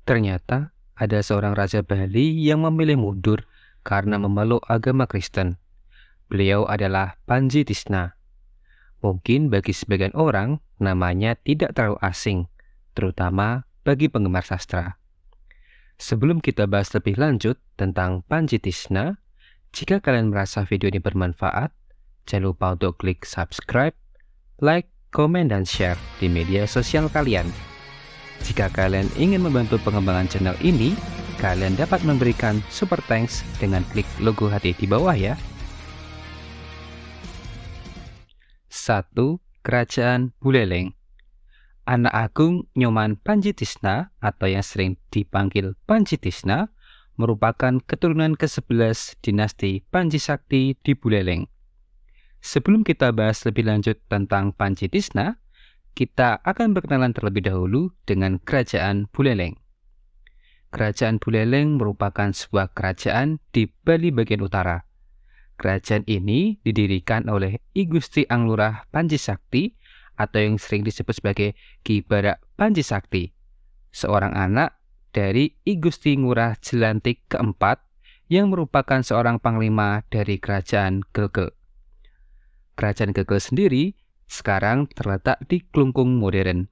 Ternyata ada seorang raja Bali yang memilih mundur karena memeluk agama Kristen. Beliau adalah Panji Tisna. Mungkin bagi sebagian orang, namanya tidak terlalu asing, terutama bagi penggemar sastra. Sebelum kita bahas lebih lanjut tentang Panji Tisna, jika kalian merasa video ini bermanfaat, jangan lupa untuk klik subscribe, like, komen, dan share di media sosial kalian. Jika kalian ingin membantu pengembangan channel ini, kalian dapat memberikan super thanks dengan klik logo hati di bawah ya. 1. Kerajaan Buleleng. Anak agung Nyoman Panji Tisna atau yang sering dipanggil Panji Tisna merupakan keturunan ke-11 dinasti Panji Sakti di Buleleng. Sebelum kita bahas lebih lanjut tentang Panji Tisna, kita akan berkenalan terlebih dahulu dengan Kerajaan Buleleng. Kerajaan Buleleng merupakan sebuah kerajaan di Bali bagian utara. Kerajaan ini didirikan oleh I Gusti Anglurah Panji Sakti atau yang sering disebut sebagai Ki Barak Panji Sakti, seorang anak dari I Gusti Ngurah Jelantik keempat yang merupakan seorang panglima dari Kerajaan Gelgel. Kerajaan Gelgel sendiri sekarang terletak di Klungkung modern.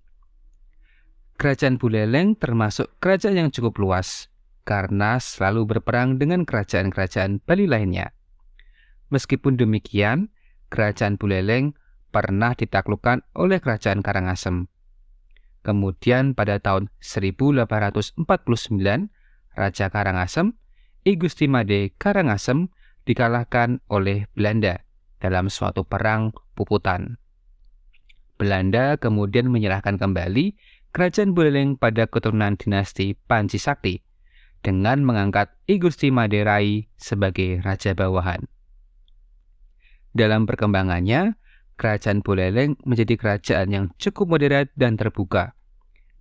Kerajaan Buleleng termasuk kerajaan yang cukup luas karena selalu berperang dengan kerajaan-kerajaan Bali lainnya. Meskipun demikian, Kerajaan Buleleng pernah ditaklukkan oleh Kerajaan Karangasem. Kemudian pada tahun 1849, Raja Karangasem, I Gusti Made Karangasem, dikalahkan oleh Belanda dalam suatu perang puputan. Belanda kemudian menyerahkan kembali Kerajaan Buleleng pada keturunan dinasti Panji Sakti dengan mengangkat I Gusti Made Rai sebagai raja bawahan. Dalam perkembangannya, Kerajaan Buleleng menjadi kerajaan yang cukup moderat dan terbuka,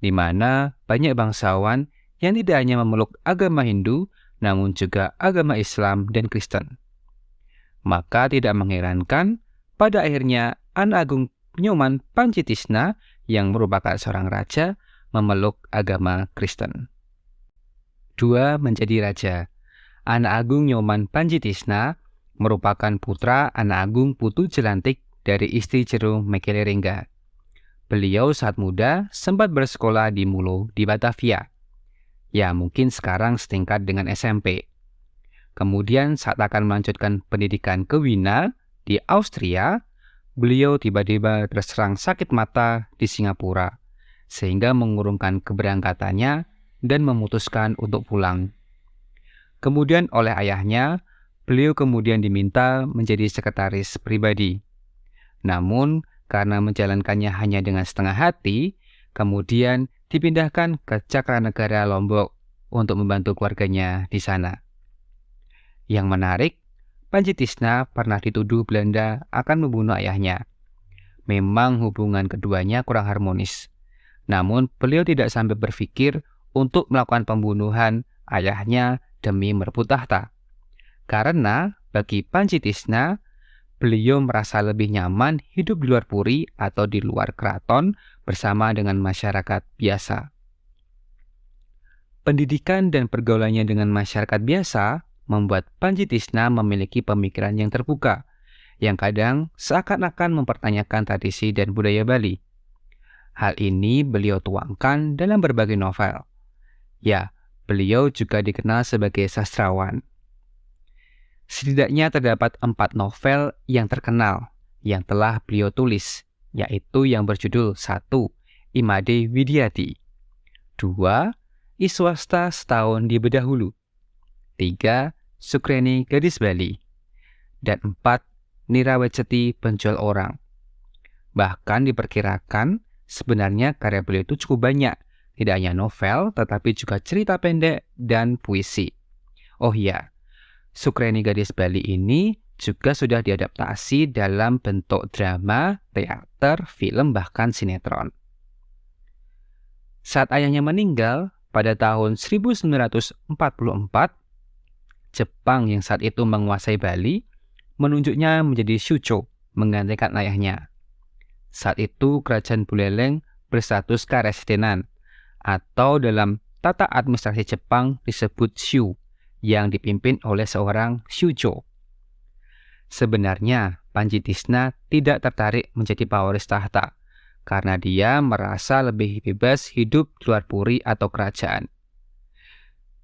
di mana banyak bangsawan yang tidak hanya memeluk agama Hindu, namun juga agama Islam dan Kristen. Maka tidak mengherankan, pada akhirnya anak agung Nyoman Panji Tisna yang merupakan seorang raja memeluk agama Kristen. 2. Menjadi raja. Anak agung Nyoman Panji Tisna merupakan putra anak agung Putu Jelantik dari istri Jero Mekeleringa. Beliau saat muda sempat bersekolah di Mulo di Batavia. Ya, mungkin sekarang setingkat dengan SMP. Kemudian saat akan melanjutkan pendidikan ke Wina di Austria, beliau tiba-tiba terserang sakit mata di Singapura, sehingga mengurungkan keberangkatannya dan memutuskan untuk pulang. Kemudian oleh ayahnya, beliau kemudian diminta menjadi sekretaris pribadi. Namun, karena menjalankannya hanya dengan setengah hati, kemudian dipindahkan ke Cakranegara Lombok untuk membantu keluarganya di sana. Yang menarik, Panji Tisna pernah dituduh Belanda akan membunuh ayahnya. Memang hubungan keduanya kurang harmonis. Namun, beliau tidak sampai berpikir untuk melakukan pembunuhan ayahnya demi merebut tahta. Karena bagi Panji Tisna, beliau merasa lebih nyaman hidup di luar puri atau di luar keraton bersama dengan masyarakat biasa. Pendidikan dan pergaulannya dengan masyarakat biasa membuat Panji Tisna memiliki pemikiran yang terbuka, yang kadang seakan-akan mempertanyakan tradisi dan budaya Bali. Hal ini beliau tuangkan dalam berbagai novel. Ya, beliau juga dikenal sebagai sastrawan. Setidaknya terdapat 4 novel yang terkenal yang telah beliau tulis, yaitu yang berjudul 1. Imade Widiati, 2. Iswasta Setahun di Bedahulu, 3. Sukreni Gadis Bali, dan 4. Niraweceti Penjual Orang. Bahkan diperkirakan sebenarnya karya beliau itu cukup banyak, tidak hanya novel tetapi juga cerita pendek dan puisi. Oh iya, Sukreni Gadis Bali ini juga sudah diadaptasi dalam bentuk drama, teater, film, bahkan sinetron. Saat ayahnya meninggal pada tahun 1944, Jepang yang saat itu menguasai Bali menunjuknya menjadi Shucho menggantikan ayahnya. Saat itu kerajaan Buleleng berstatus karesidenan atau dalam tata administrasi Jepang disebut Shu, yang dipimpin oleh seorang Shujo. Sebenarnya, Panji-Tisna tidak tertarik menjadi pewaris tahta, karena dia merasa lebih bebas hidup di luar puri atau kerajaan.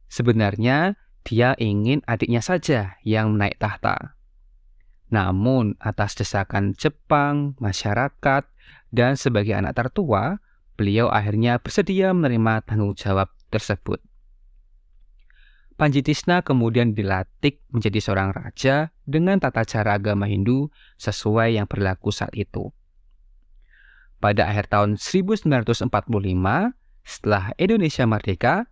Sebenarnya, dia ingin adiknya saja yang naik tahta. Namun, atas desakan Jepang, masyarakat, dan sebagai anak tertua, beliau akhirnya bersedia menerima tanggung jawab tersebut. Panji-Tisna kemudian dilantik menjadi seorang raja dengan tata cara agama Hindu sesuai yang berlaku saat itu. Pada akhir tahun 1945, setelah Indonesia merdeka,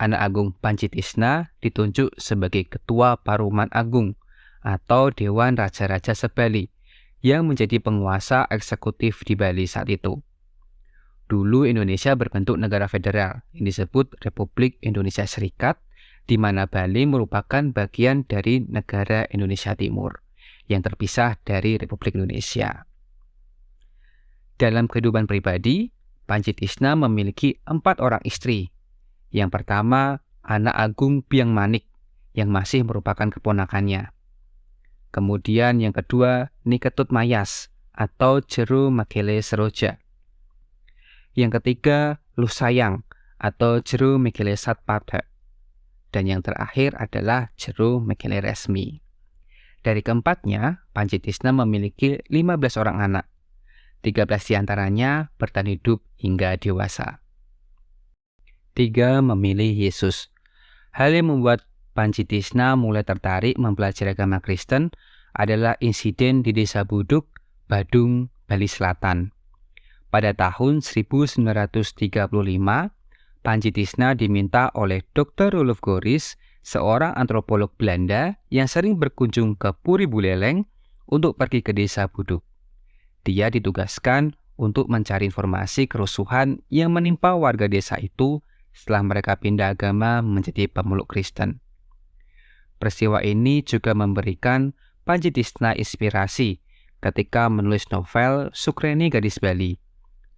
anak agung Panji-Tisna ditunjuk sebagai Ketua Paruman Agung atau Dewan Raja-Raja Sebali yang menjadi penguasa eksekutif di Bali saat itu. Dulu Indonesia berbentuk negara federal yang disebut Republik Indonesia Serikat, di mana Bali merupakan bagian dari negara Indonesia Timur yang terpisah dari Republik Indonesia. Dalam kehidupan pribadi, Panji-Tisna memiliki 4 orang istri. Yang pertama, anak agung Biang Manik yang masih merupakan keponakannya. Kemudian yang kedua, Niketut Mayas atau Jeru Makele Seroja. Yang ketiga, Lusayang atau Jeru Makele Satpada. Dan yang terakhir adalah Jeru Makele Resmi. Dari keempatnya, Panji-Tisna memiliki 15 orang anak. 13 diantaranya bertahan hidup hingga dewasa. 3. Memilih Yesus. Hal yang membuat Panji-Tisna mulai tertarik mempelajari agama Kristen adalah insiden di Desa Buduk, Badung, Bali Selatan. Pada tahun 1935, Panji-Tisna diminta oleh Dr. Rolf Goris, seorang antropolog Belanda yang sering berkunjung ke Puri Buleleng, untuk pergi ke Desa Buduk. Dia ditugaskan untuk mencari informasi kerusuhan yang menimpa warga desa itu setelah mereka pindah agama menjadi pemeluk Kristen. Peristiwa ini juga memberikan Panji-Tisna inspirasi ketika menulis novel Sukreni Gadis Bali,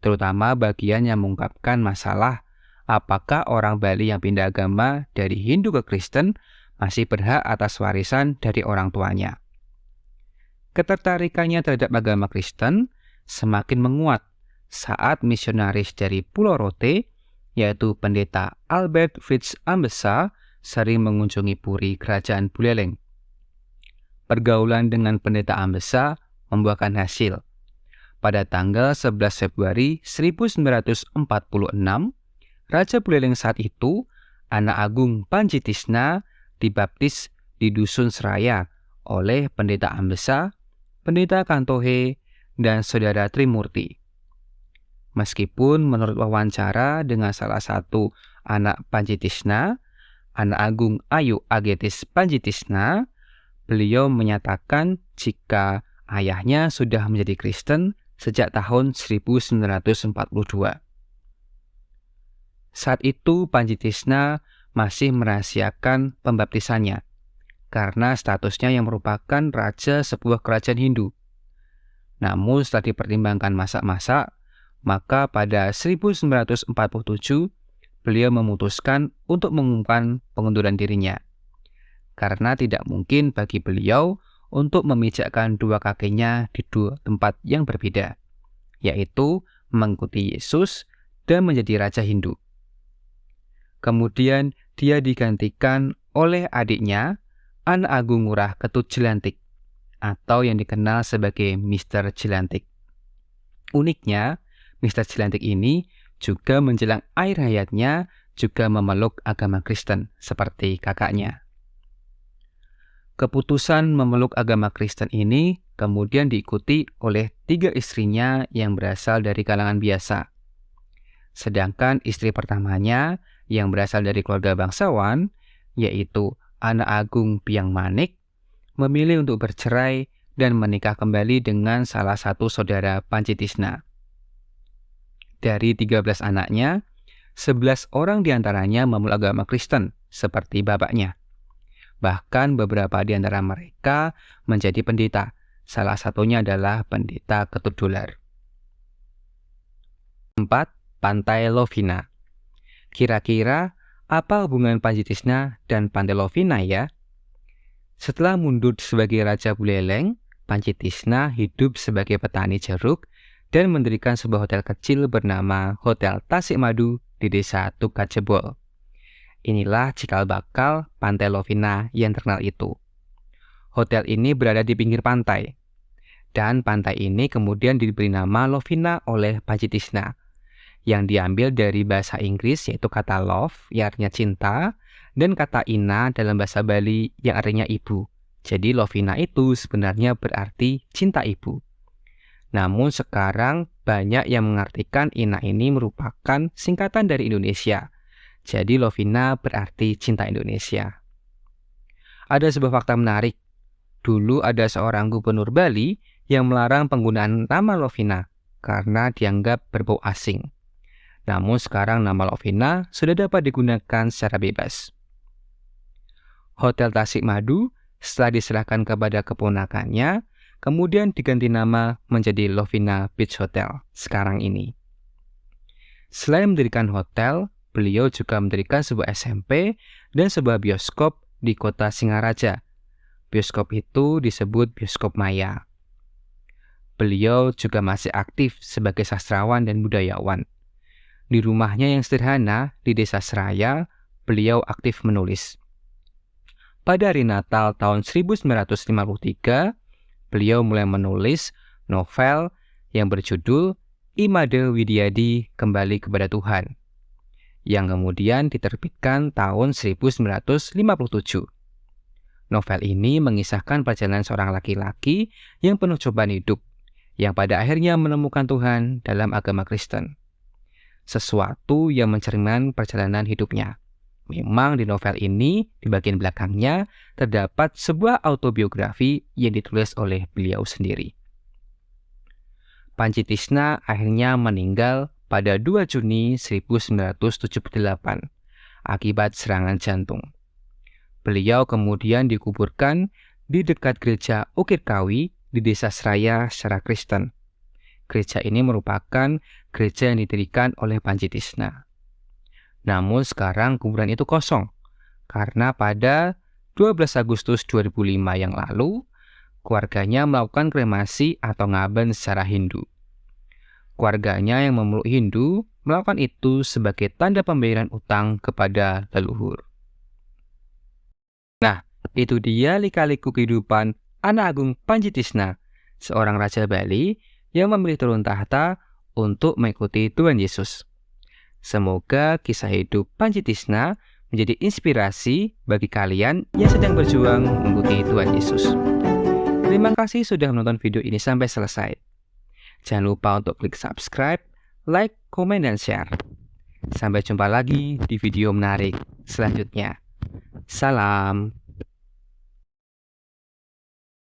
terutama bagian yang mengungkapkan masalah apakah orang Bali yang pindah agama dari Hindu ke Kristen masih berhak atas warisan dari orang tuanya. Ketertarikannya terhadap agama Kristen semakin menguat saat misionaris dari Pulau Rote, yaitu pendeta Albert Fritz Ambessa, sering mengunjungi puri kerajaan Buleleng. Pergaulan dengan pendeta Ambessa membuahkan hasil. Pada tanggal 11 Februari 1946, Raja Buleleng saat itu, anak agung Panji-Tisna, dibaptis di Dusun Seraya oleh pendeta Ambessa, pendeta Kantohe, dan saudara Trimurti. Meskipun menurut wawancara dengan salah satu anak Panji-Tisna, anak agung Ayu Agetis Panji-Tisna, beliau menyatakan jika ayahnya sudah menjadi Kristen sejak tahun 1942. Saat itu Panji-Tisna masih merahasiakan pembaptisannya karena statusnya yang merupakan raja sebuah kerajaan Hindu. Namun setelah dipertimbangkan masak-masak, maka pada 1947 beliau memutuskan untuk mengumumkan pengunduran dirinya. Karena tidak mungkin bagi beliau untuk memijakkan dua kakinya di dua tempat yang berbeda, yaitu mengikuti Yesus dan menjadi raja Hindu. Kemudian dia digantikan oleh adiknya, anak agung Ngurah Ketut Jelantik, atau yang dikenal sebagai Mr. Jelantik. Uniknya, Mr. Jelantik ini juga menjelang akhir hayatnya juga memeluk agama Kristen seperti kakaknya. Keputusan memeluk agama Kristen ini kemudian diikuti oleh 3 istrinya yang berasal dari kalangan biasa. Sedangkan istri pertamanya yang berasal dari keluarga bangsawan, yaitu anak agung Biang Manik, memilih untuk bercerai dan menikah kembali dengan salah satu saudara Panji-Tisna. Dari 13 anaknya, 11 orang diantaranya memeluk agama Kristen seperti bapaknya. Bahkan beberapa di antara mereka menjadi pendeta. Salah satunya adalah pendeta Ketut Dolar. 4. Pantai Lovina. Kira-kira Apa hubungan Panji-Tisna dan Pantai Lovina ya? Setelah mundur sebagai Raja Buleleng, Panji-Tisna hidup sebagai petani jeruk dan mendirikan sebuah hotel kecil bernama Hotel Tasikmadu di desa Tukajebol. Inilah cikal bakal Pantai Lovina yang terkenal itu. Hotel ini berada di pinggir pantai, dan pantai ini kemudian diberi nama Lovina oleh Panji-Tisna, yang diambil dari bahasa Inggris yaitu kata love yang artinya cinta, dan kata ina dalam bahasa Bali yang artinya ibu. Jadi Lovina itu sebenarnya berarti cinta ibu. Namun sekarang banyak yang mengartikan ina ini merupakan singkatan dari Indonesia. Jadi Lovina berarti cinta Indonesia. Ada sebuah fakta menarik. Dulu ada seorang gubernur Bali yang melarang penggunaan nama Lovina karena dianggap berbau asing. Namun sekarang nama Lovina sudah dapat digunakan secara bebas. Hotel Tasikmadu setelah diserahkan kepada keponakannya, kemudian diganti nama menjadi Lovina Beach Hotel sekarang ini. Selain mendirikan hotel, beliau juga mendirikan sebuah SMP dan sebuah bioskop di kota Singaraja. Bioskop itu disebut Bioskop Maya. Beliau juga masih aktif sebagai sastrawan dan budayawan. Di rumahnya yang sederhana di Desa Seraya, beliau aktif menulis. Pada hari Natal tahun 1953, beliau mulai menulis novel yang berjudul Imade Widyadi Kembali Kepada Tuhan, yang kemudian diterbitkan tahun 1957. Novel ini mengisahkan perjalanan seorang laki-laki yang penuh cobaan hidup, yang pada akhirnya menemukan Tuhan dalam agama Kristen. Sesuatu yang mencerminkan perjalanan hidupnya. Memang di novel ini, di bagian belakangnya, terdapat sebuah autobiografi yang ditulis oleh beliau sendiri. Panji-Tisna akhirnya meninggal pada 2 Juni 1978 akibat serangan jantung. Beliau kemudian dikuburkan di dekat gereja Ukir Kawi di Desa Seraya secara Kristen. Gereja ini merupakan gereja yang didirikan oleh Panji-Tisna. Namun sekarang kuburan itu kosong, karena pada 12 Agustus 2005 yang lalu, keluarganya melakukan kremasi atau ngaben secara Hindu. Keluarganya yang memeluk Hindu melakukan itu sebagai tanda pembayaran utang kepada leluhur. Nah, itu dia lika-liku kehidupan anak agung Panji-Tisna, seorang Raja Bali yang memilih turun tahta untuk mengikuti Tuhan Yesus. Semoga kisah hidup Panji-Tisna menjadi inspirasi bagi kalian yang sedang berjuang mengikuti Tuhan Yesus. Terima kasih sudah menonton video ini sampai selesai. Jangan lupa untuk klik subscribe, like, komen, dan share. Sampai jumpa lagi di video menarik selanjutnya. Salam.